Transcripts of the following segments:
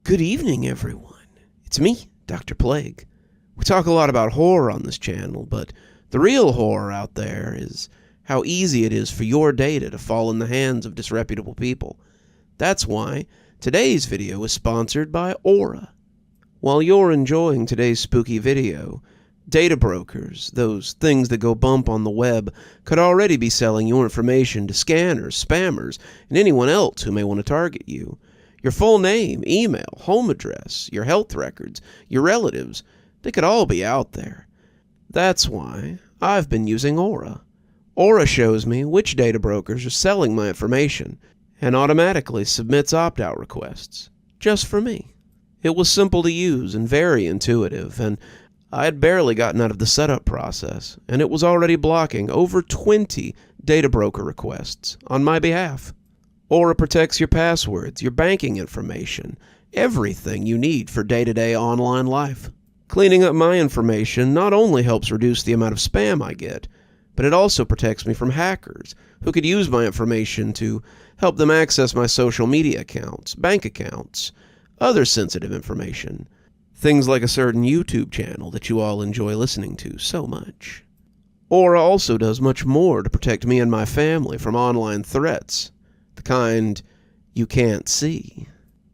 Good evening, everyone. It's me, Dr. Plague. We talk a lot about horror on this channel, but the real horror out there is how easy it is for your data to fall in the hands of disreputable people. That's why today's video is sponsored by Aura. While you're enjoying today's spooky video, data brokers, those things that go bump on the web, could already be selling your information to scanners, spammers, and anyone else who may want to target you. Your full name, email, home address, your health records, your relatives, they could all be out there. That's why I've been using Aura. Aura shows me which data brokers are selling my information and automatically submits opt-out requests, just for me. It was simple to use and very intuitive, and I had barely gotten out of the setup process, and it was already blocking over 20 data broker requests on my behalf. Aura protects your passwords, your banking information, everything you need for day-to-day online life. Cleaning up my information not only helps reduce the amount of spam I get, but it also protects me from hackers who could use my information to help them access my social media accounts, bank accounts, other sensitive information. Things like a certain YouTube channel that you all enjoy listening to so much. Aura also does much more to protect me and my family from online threats, the kind you can't see.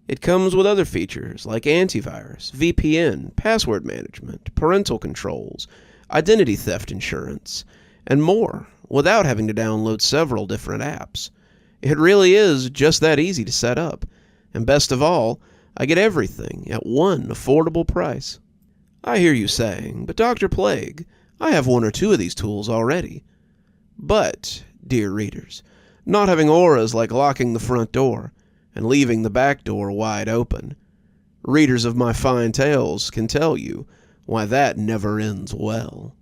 It comes with other features like antivirus, VPN, password management, parental controls, identity theft insurance, and more, without having to download several different apps. It really is just that easy to set up, and best of all, I get everything at one affordable price. I hear you saying, but Dr. Plague, I have one or two of these tools already. But, dear readers, not having Aura is like locking the front door and leaving the back door wide open. Readers of my fine tales can tell you why that never ends well.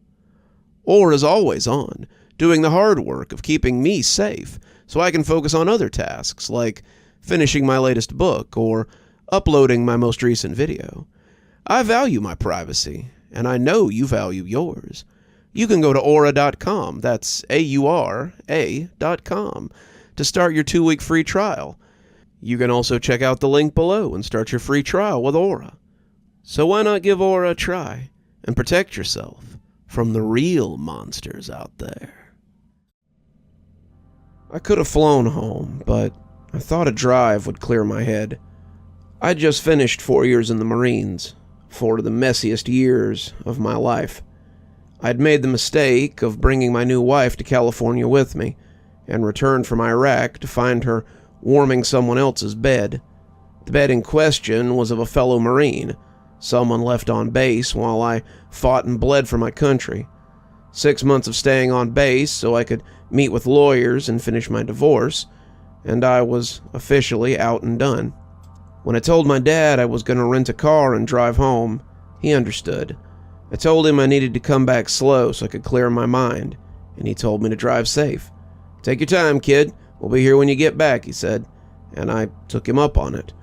Aura is always on, doing the hard work of keeping me safe so I can focus on other tasks like finishing my latest book or uploading my most recent video. I value my privacy, and I know you value yours. You can go to Aura.com, that's AURA.com, to start your 2-week free trial. You can also check out the link below and start your free trial with Aura. So why not give Aura a try and protect yourself from the real monsters out there? I could have flown home, but I thought a drive would clear my head. I'd just finished 4 years in the Marines, 4 of the messiest years of my life. I'd made the mistake of bringing my new wife to California with me, and returned from Iraq to find her warming someone else's bed. The bed in question was of a fellow Marine, someone left on base while I fought and bled for my country. 6 months of staying on base so I could meet with lawyers and finish my divorce, and I was officially out and done. When I told my dad I was going to rent a car and drive home, he understood. I told him I needed to come back slow so I could clear my mind, and he told me to drive safe. "Take your time, kid. We'll be here when you get back," he said, and I took him up on it.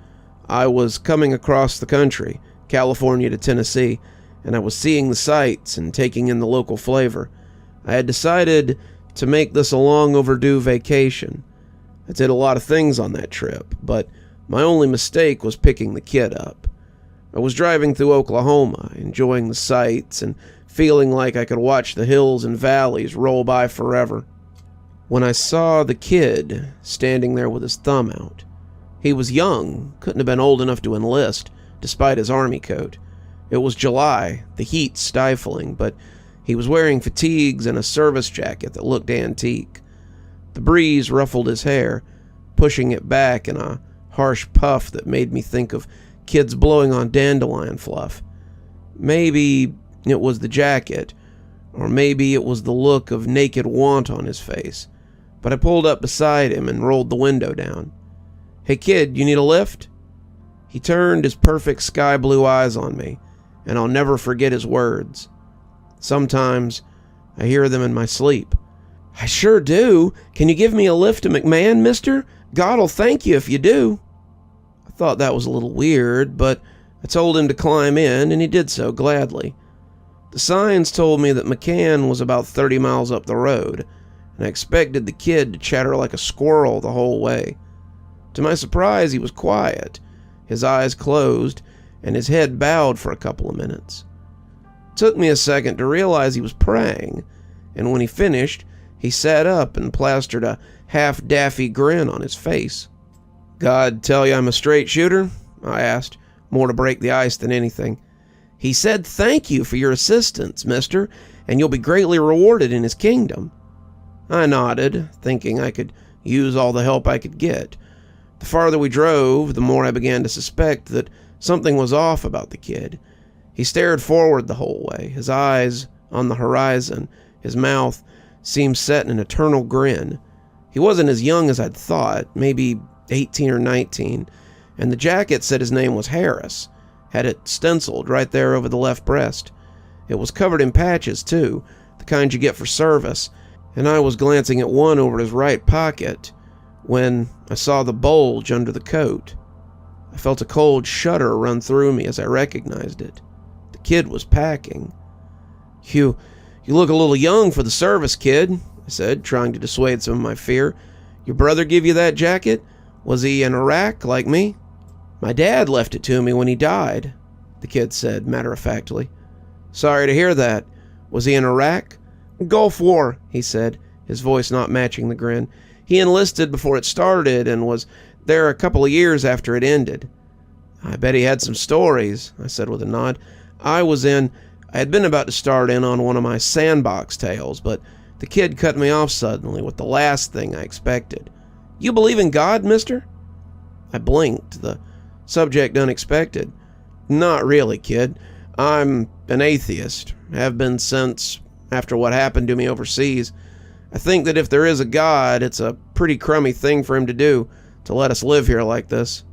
I was coming across the country, California to Tennessee, and I was seeing the sights and taking in the local flavor. I had decided to make this a long overdue vacation. I did a lot of things on that trip, but my only mistake was picking the kid up. I was driving through Oklahoma, enjoying the sights and feeling like I could watch the hills and valleys roll by forever, when I saw the kid standing there with his thumb out. He was young, couldn't have been old enough to enlist, despite his army coat. It was July, the heat stifling, but he was wearing fatigues and a service jacket that looked antique. The breeze ruffled his hair, pushing it back in a harsh puff that made me think of kids blowing on dandelion fluff. Maybe it was the jacket, or maybe it was the look of naked want on his face, but I pulled up beside him and rolled the window down. "Hey kid, you need a lift?" He turned his perfect sky blue eyes on me, and I'll never forget his words. Sometimes I hear them in my sleep. "I sure do. Can you give me a lift to McMahon, mister? God'll thank you if you do." I thought that was a little weird, but I told him to climb in, and he did so gladly. The signs told me that McCann was about 30 miles up the road, and I expected the kid to chatter like a squirrel the whole way. To my surprise, he was quiet. His eyes closed, and his head bowed for a couple of minutes. It took me a second to realize he was praying, and when he finished, he sat up and plastered a half-daffy grin on his face. "God tell you I'm a straight shooter?" I asked, more to break the ice than anything. "He said thank you for your assistance, mister, and you'll be greatly rewarded in his kingdom." I nodded, thinking I could use all the help I could get. The farther we drove, the more I began to suspect that something was off about the kid. He stared forward the whole way, his eyes on the horizon, his mouth seemed set in an eternal grin. He wasn't as young as I'd thought, maybe 18 or 19, and the jacket said his name was Harris, had it stenciled right there over the left breast. It was covered in patches, too, the kind you get for service, and I was glancing at one over his right pocket when I saw the bulge under the coat. I felt a cold shudder run through me as I recognized it. The kid was packing. You look a little young for the service, kid," I said, trying to dissuade some of my fear. "Your brother give you that jacket? Was he in Iraq, like me?" "My dad left it to me when he died," the kid said, matter-of-factly. "Sorry to hear that. Was he in Iraq?" "Gulf War," he said, his voice not matching the grin. "He enlisted before it started and was there a couple of years after it ended." "I bet he had some stories," I said with a nod. I had been about to start in on one of my sandbox tales, but the kid cut me off suddenly with the last thing I expected. "You believe in God, mister?" I blinked, the subject unexpected. "Not really, kid. I'm an atheist. Have been since after what happened to me overseas. I think that if there is a God, it's a pretty crummy thing for him to do, to let us live here like this."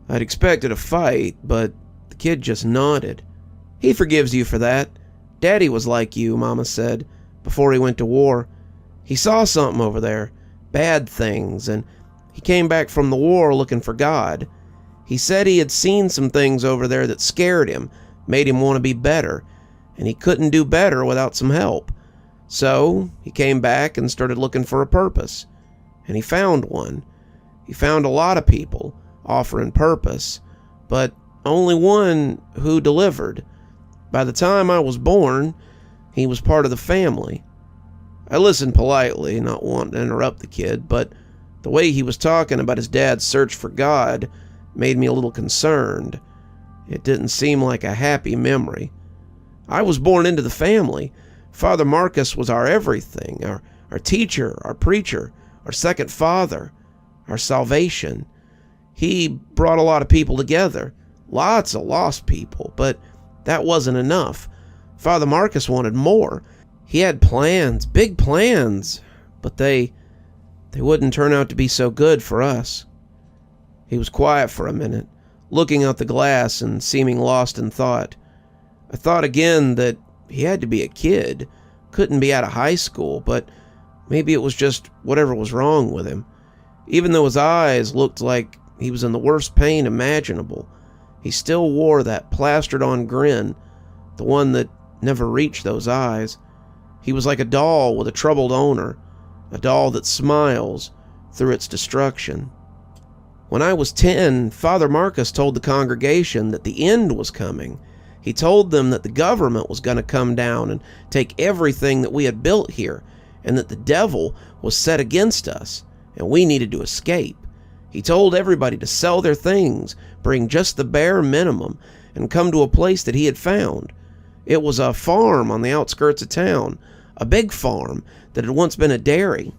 I'd expected a fight, but the kid just nodded. "He forgives you for that. Daddy was like you," Mama said, before he went to war. "He saw something over there, bad things, and he came back from the war looking for God. He said he had seen some things over there that scared him, made him want to be better, and he couldn't do better without some help. So he came back and started looking for a purpose, and he found one. He found a lot of people offering purpose, but only one who delivered. By the time I was born, he was part of the family." I listened politely, not wanting to interrupt the kid, but the way he was talking about his dad's search for God made me a little concerned. It didn't seem like a happy memory. "I was born into the family. Father Marcus was our everything, our teacher, our preacher, our second father, our salvation. He brought a lot of people together, lots of lost people, but that wasn't enough. Father Marcus wanted more. He had plans, big plans, but they wouldn't turn out to be so good for us." He was quiet for a minute, looking out the glass and seeming lost in thought. I thought again that he had to be a kid, couldn't be out of high school, but maybe it was just whatever was wrong with him. Even though his eyes looked like he was in the worst pain imaginable, he still wore that plastered-on grin, the one that never reached those eyes. He was like a doll with a troubled owner, a doll that smiles through its destruction. When I was 10, Father Marcus told the congregation that the end was coming. He told them that the government was going to come down and take everything that we had built here, and that the devil was set against us, and we needed to escape. He told everybody to sell their things, bring just the bare minimum, and come to a place that he had found. It was a farm on the outskirts of town, a big farm that had once been a dairy.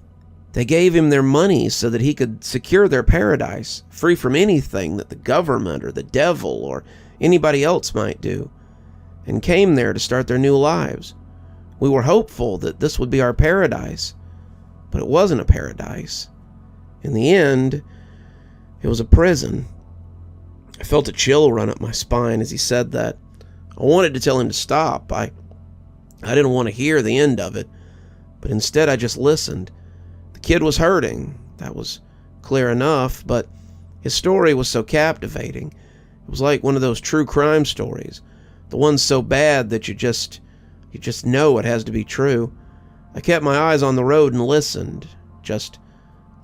They gave him their money so that he could secure their paradise, free from anything that the government or the devil or anybody else might do, and came there to start their new lives. We were hopeful that this would be our paradise, but it wasn't a paradise. In the end, it was a prison. I felt a chill run up my spine as he said that. I wanted to tell him to stop. I didn't want to hear the end of it, but instead I just listened. The kid was hurting, that was clear enough, but his story was so captivating. It was like one of those true crime stories, the ones so bad that you just know it has to be true. I kept my eyes on the road and listened, just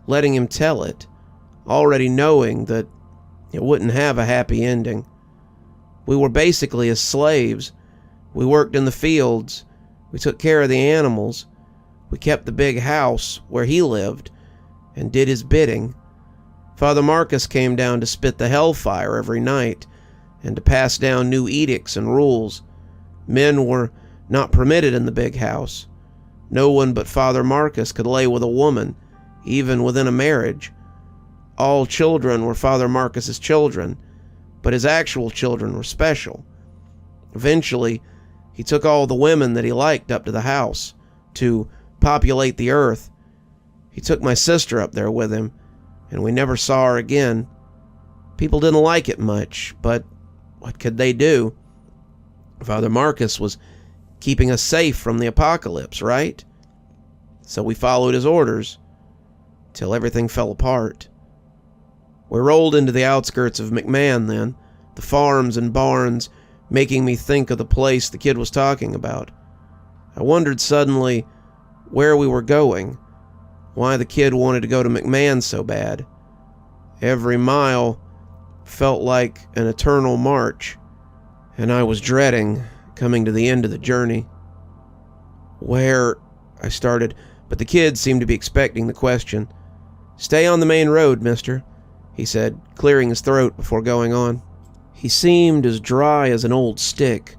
letting him tell it, already knowing that It wouldn't have a happy ending. We were basically his slaves. We worked in the fields. We took care of the animals. We kept the big house where he lived and did his bidding. Father Marcus came down to spit the hellfire every night and to pass down new edicts and rules. Men were not permitted in the big house. No one but Father Marcus could lay with a woman, even within a marriage. All children were Father Marcus's children, but his actual children were special. Eventually, he took all the women that he liked up to the house to populate the earth. He took my sister up there with him, and we never saw her again. People didn't like it much, but what could they do? Father Marcus was keeping us safe from the apocalypse, right? So we followed his orders, till everything fell apart. We rolled into the outskirts of McMahon then, the farms and barns making me think of the place the kid was talking about. I wondered suddenly where we were going, why the kid wanted to go to McMahon so bad. Every mile felt like an eternal march, and I was dreading coming to the end of the journey. Where? I started, but the kid seemed to be expecting the question. "Stay on the main road, mister," he said, clearing his throat before going on. He seemed as dry as an old stick,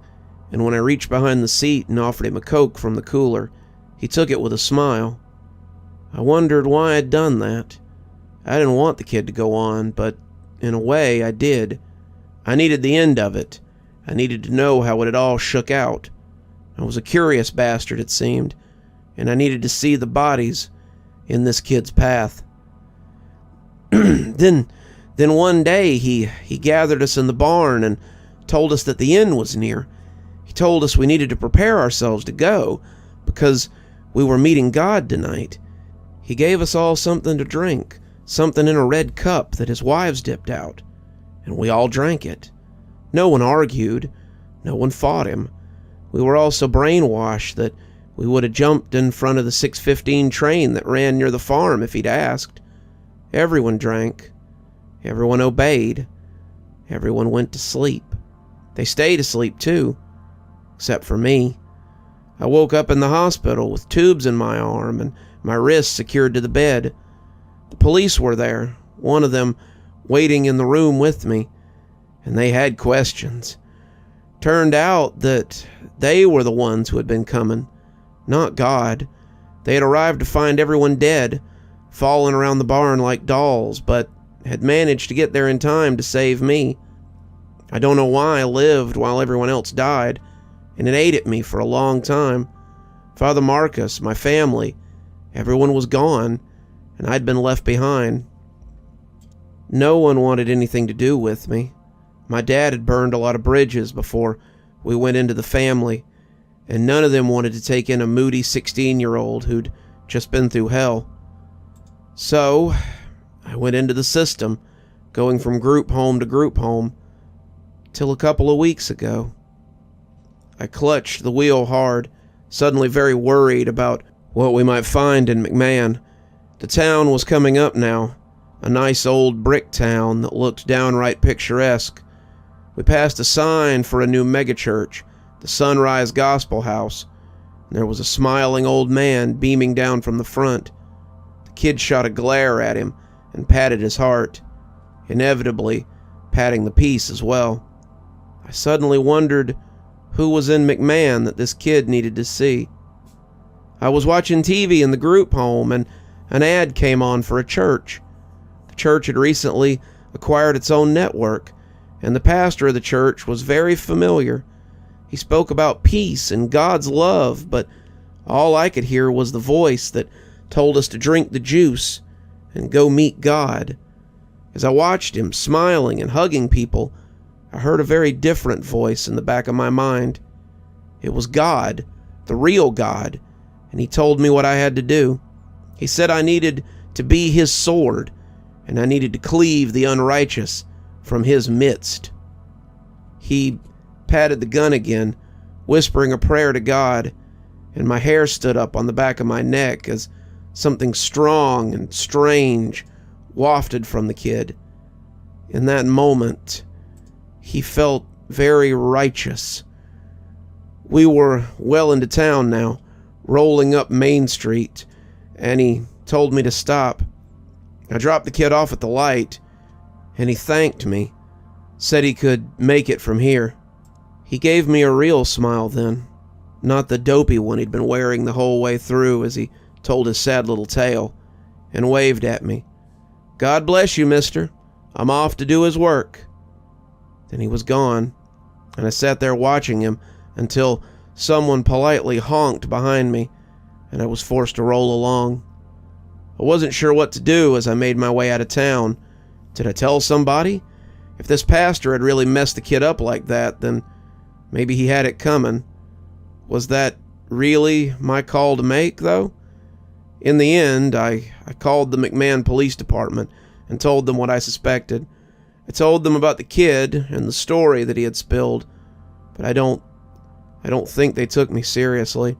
and when I reached behind the seat and offered him a Coke from the cooler, he took it with a smile. I wondered why I'd done that. I didn't want the kid to go on, but in a way I did. I needed the end of it. I needed to know how it had all shook out. I was a curious bastard, it seemed, and I needed to see the bodies in this kid's path. Then one day he gathered us in the barn and told us that the end was near. He told us we needed to prepare ourselves to go because we were meeting God tonight. He gave us all something to drink, something in a red cup that his wives dipped out, and we all drank it. No one argued. No one fought him. We were all so brainwashed that we would have jumped in front of the 6:15 train that ran near the farm if he'd asked. Everyone drank. Everyone obeyed. Everyone went to sleep. They stayed asleep too, except for me. I woke up in the hospital with tubes in my arm and my wrists secured to the bed. The police were there, one of them waiting in the room with me, and they had questions. Turned out that they were the ones who had been coming, not God. They had arrived to find everyone dead, falling around the barn like dolls, but had managed to get there in time to save me. I don't know why I lived while everyone else died, and it ate at me for a long time. Father Marcus, my family, everyone was gone, and I'd been left behind. No one wanted anything to do with me. My dad had burned a lot of bridges before we went into the family, and none of them wanted to take in a moody 16-year-old who'd just been through hell. So, I went into the system, going from group home to group home, till a couple of weeks ago. I clutched the wheel hard, suddenly very worried about what we might find in McMahon. The town was coming up now, a nice old brick town that looked downright picturesque. We passed a sign for a new megachurch, the Sunrise Gospel House, and there was a smiling old man beaming down from the front. The kid shot a glare at him and patted his heart, inevitably patting the piece as well. I suddenly wondered who was in McMahon that this kid needed to see. I was watching TV in the group home and an ad came on for a church. The church had recently acquired its own network, and the pastor of the church was very familiar. He spoke about peace and God's love, but all I could hear was the voice that told us to drink the juice and go meet God. As I watched him smiling and hugging people, I heard a very different voice in the back of my mind. It was God, the real God, and he told me what I had to do. He said I needed to be his sword, and I needed to cleave the unrighteous from his midst. He patted the gun again, whispering a prayer to God, and my hair stood up on the back of my neck as something strong and strange wafted from the kid. In that moment, he felt very righteous. We were well into town now, rolling up Main Street, and he told me to stop. I dropped the kid off at the light, and he thanked me, said he could make it from here. He gave me a real smile then, not the dopey one he'd been wearing the whole way through as he told his sad little tale, and waved at me. "God bless you, mister. I'm off to do his work." Then he was gone, and I sat there watching him until someone politely honked behind me, and I was forced to roll along. I wasn't sure what to do as I made my way out of town. Did I tell somebody? If this pastor had really messed the kid up like that, then maybe he had it coming. Was that really my call to make, though? In the end, I called the McMahon Police Department and told them what I suspected. I told them about the kid and the story that he had spilled, but I don't think they took me seriously.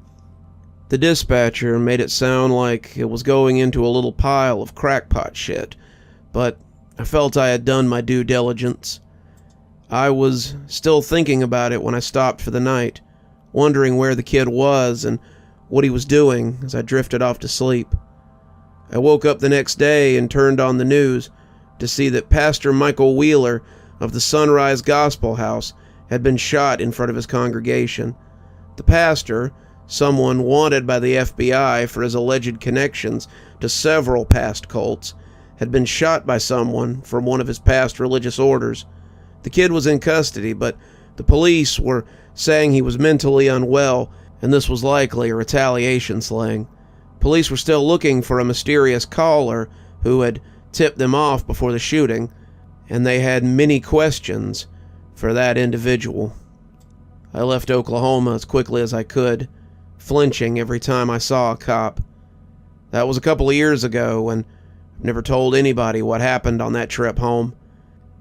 The dispatcher made it sound like it was going into a little pile of crackpot shit, but I felt I had done my due diligence. I was still thinking about it when I stopped for the night, wondering where the kid was and what he was doing as I drifted off to sleep. I woke up the next day and turned on the news to see that Pastor Michael Wheeler of the Sunrise Gospel House had been shot in front of his congregation. The pastor, someone wanted by the FBI for his alleged connections to several past cults, had been shot by someone from one of his past religious orders. The kid was in custody, but the police were saying he was mentally unwell, and this was likely a retaliation slang. Police were still looking for a mysterious caller who had tipped them off before the shooting, and they had many questions for that individual. I left Oklahoma as quickly as I could, flinching every time I saw a cop. That was a couple of years ago, and I've never told anybody what happened on that trip home.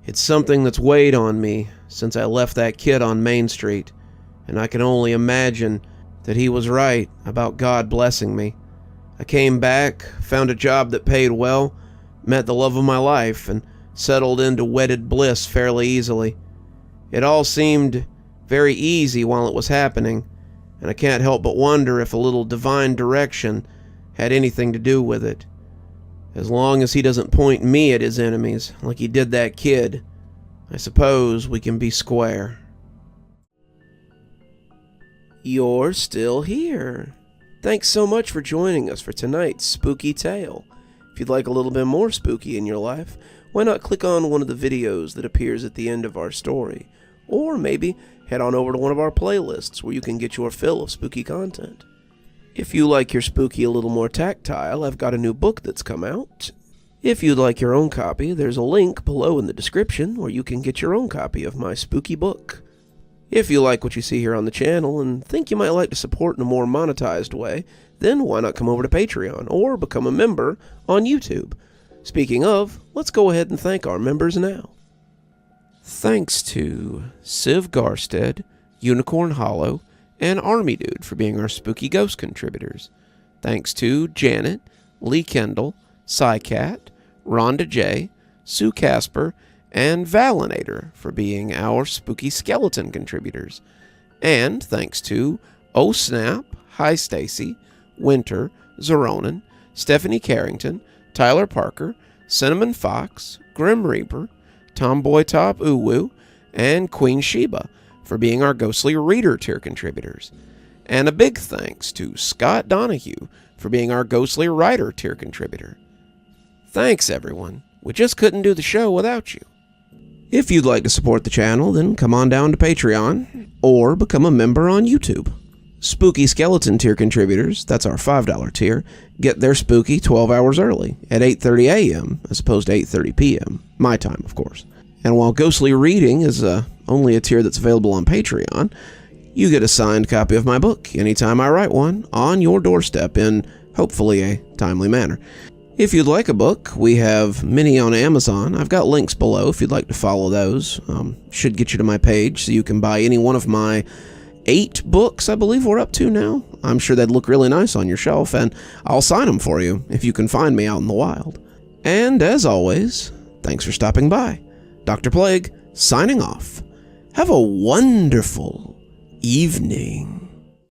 It's something that's weighed on me since I left that kid on Main Street, and I can only imagine that he was right about God blessing me. I came back, found a job that paid well, met the love of my life, and settled into wedded bliss fairly easily. It all seemed very easy while it was happening, and I can't help but wonder if a little divine direction had anything to do with it. As long as he doesn't point me at his enemies like he did that kid, I suppose we can be square. You're still here. Thanks so much for joining us for tonight's spooky tale. If you'd like a little bit more spooky in your life, why not click on one of the videos that appears at the end of our story, or maybe head on over to one of our playlists where you can get your fill of spooky content. If you like your spooky a little more tactile, I've got a new book that's come out. If you'd like your own copy, there's a link below in the description where you can get your own copy of my spooky book. If you like what you see here on the channel and think you might like to support in a more monetized way, then why not come over to Patreon or become a member on YouTube? Speaking of, let's go ahead and thank our members now. Thanks to Civ Garstad, Unicorn Hollow, and Army Dude for being our spooky ghost contributors. Thanks to Janet, Lee Kendall, Saikat, Ronda J, Sue Casper, and Valinator for being our spooky skeleton contributors. And thanks to Oh Snap, Hi Stacy, Winter, Xaronan, Stephanie Carrington, Tyler Parker, Cinnamon Fox, Grim Reaper, TomBoiTopUwU, and Queen Sheebah for being our ghostly reader tier contributors. And a big thanks to Scott Donahue for being our ghostly writer tier contributor. Thanks everyone, we just couldn't do the show without you. If you'd like to support the channel, then come on down to Patreon, or become a member on YouTube. Spooky Skeleton tier contributors, that's our $5 tier, get their spooky 12 hours early, at 8:30 a.m., as opposed to 8:30 p.m., my time, of course. And while Ghostly Reading is only a tier that's available on Patreon, you get a signed copy of my book anytime I write one, on your doorstep in, hopefully, a timely manner. If you'd like a book, we have many on Amazon. I've got links below if you'd like to follow those. Should get you to my page so you can buy any one of my 8 books I believe we're up to now. I'm sure they'd look really nice on your shelf, and I'll sign them for you if you can find me out in the wild. And as always, thanks for stopping by. Dr. Plague, signing off. Have a wonderful evening.